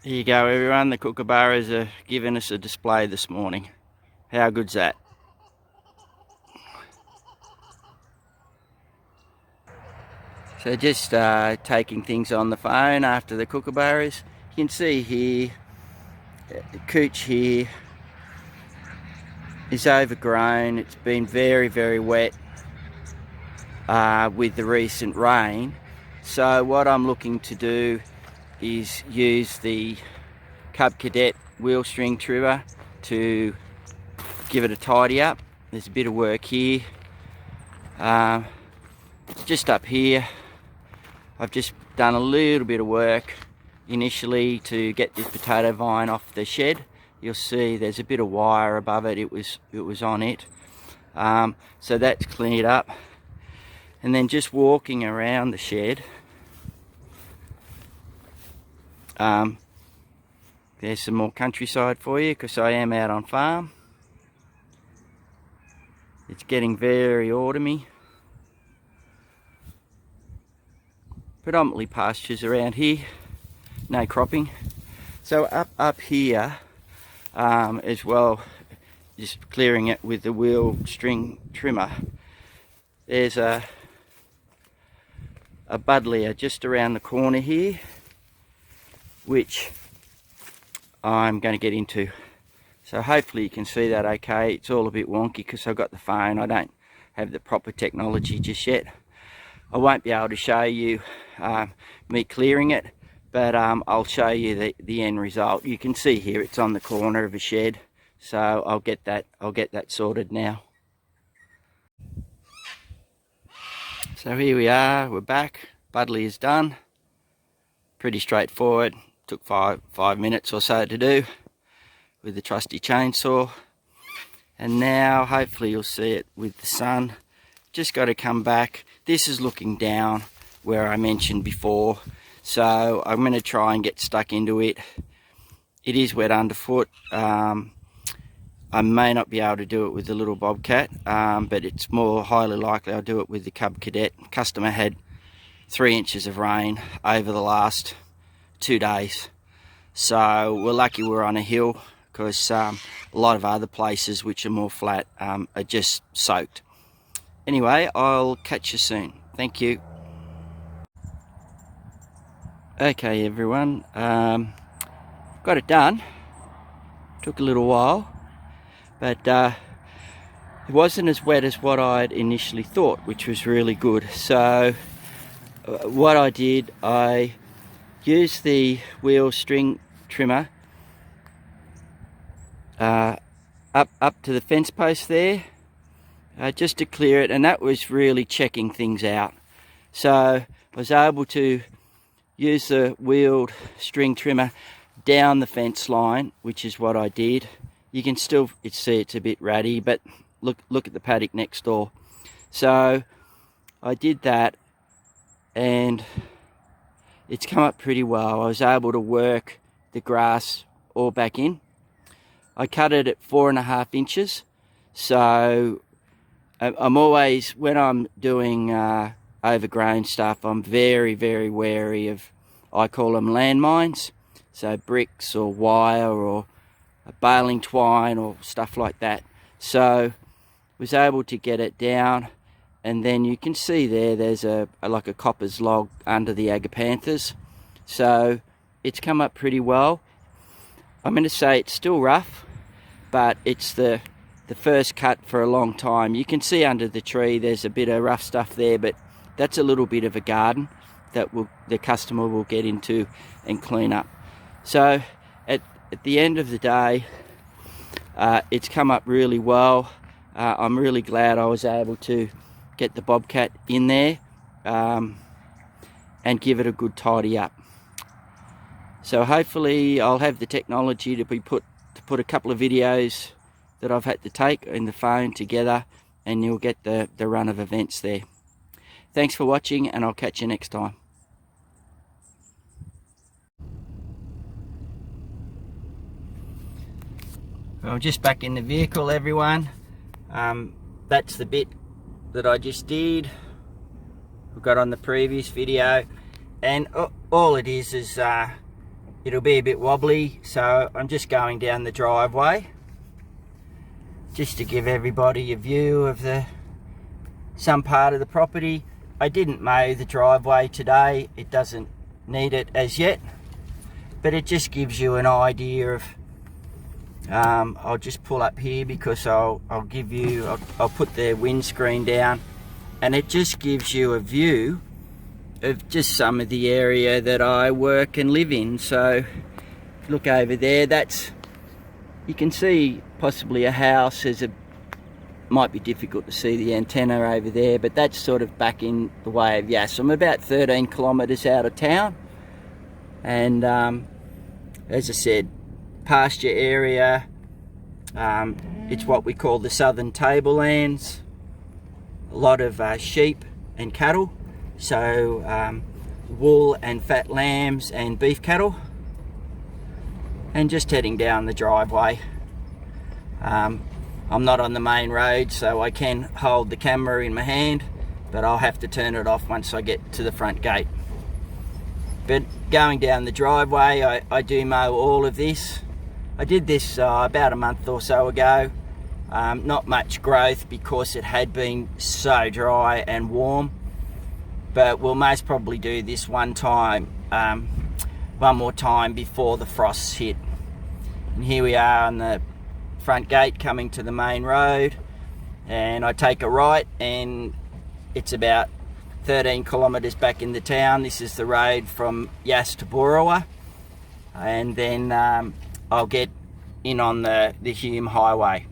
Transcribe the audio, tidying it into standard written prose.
Here you go everyone, the kookaburras are giving us a display this morning. How good's that? So just taking things on the phone after the kookaburras. You can see here, the cooch here is overgrown. It's been very wet with the recent rain. So what I'm looking to do is use the Cub Cadet wheel string trimmer to give it a tidy up. There's a bit of work here. Just up here, I've just done a little bit of work initially to get this potato vine off the shed. You'll see there's a bit of wire above it. It was on it. So that's cleared up. And then just walking around the shed, there's some more countryside for you because I am out on farm. It's getting very autumny. Predominantly pastures around here, no cropping. So up here as well, just clearing it with the wheel string trimmer, there's a buddleia just around the corner here, which I'm going to get into. So hopefully you can see that okay. It's all a bit wonky because I've got the phone. I don't have the proper technology just yet. I won't be able to show you me clearing it, but I'll show you the end result. You can see here it's on the corner of a shed, so I'll get that sorted now. So here we are, we're back. Buddleia is done. Pretty straightforward. Took five minutes or so to do with the trusty chainsaw. And now hopefully you'll see it with the sun. Just got to come back. This is looking down where I mentioned before. So I'm going to try and get stuck into it. It is wet underfoot. I may not be able to do it with the little bobcat, but it's more highly likely I'll do it with the Cub Cadet. Customer had 3 inches of rain over the last 2 days. So we're lucky we're on a hill because a lot of other places which are more flat are just soaked. Anyway, I'll catch you soon. Thank you. Okay everyone, got it done. Took a little while, but it wasn't as wet as what I'd initially thought, which was really good. So what I did, I used the wheel string trimmer up to the fence post there, just to clear it, and that was really checking things out. So I was able to use the wheeled string trimmer down the fence line, which is what I did. You can still see it's a bit ratty, but look at the paddock next door. So I did that and it's come up pretty well. I was able to work the grass all back in. I cut it at 4.5 inches. So I'm always, when I'm doing overgrown stuff, I'm very wary of, I call them landmines. So bricks or wire or baling twine or stuff like that. So was able to get it down, and then you can see there's like a copper's log under the agapanthus. So it's come up pretty well. I'm going to say it's still rough, but it's the first cut for a long time. You can see under the tree there's a bit of rough stuff there, but that's a little bit of a garden that the customer will get into and clean up. So at the end of the day, it's come up really well. I'm really glad I was able to get the bobcat in there and give it a good tidy up. So hopefully I'll have the technology to put a couple of videos that I've had to take in the phone together, and you'll get the run of events there. Thanks for watching, and I'll catch you next time. Well, just back in the vehicle everyone. That's the bit that I just did. We got on the previous video, and all it is it'll be a bit wobbly, so I'm just going down the driveway just to give everybody a view of some part of the property. I didn't mow the driveway today, it doesn't need it as yet, but it just gives you an idea of I'll just pull up here because I'll put the windscreen down, and it just gives you a view of just some of the area that I work and live in. So look over there, you can see possibly a house. Might be difficult to see the antenna over there, but that's sort of back in the way of Yass. I'm about 13 kilometres out of town, and as I said, pasture area. It's what we call the southern tablelands. A lot of sheep and cattle, so wool and fat lambs and beef cattle. And just heading down the driveway. I'm not on the main road, so I can hold the camera in my hand, but I'll have to turn it off once I get to the front gate. But going down the driveway, I do mow all of this. I did this about a month or so ago. Not much growth because it had been so dry and warm, but we'll most probably do this one more time before the frosts hit. And here we are on the front gate coming to the main road, and I take a right and it's about 13 kilometres back in the town. This is the road from Yass to Boorowa, and then I'll get in on the Hume Highway.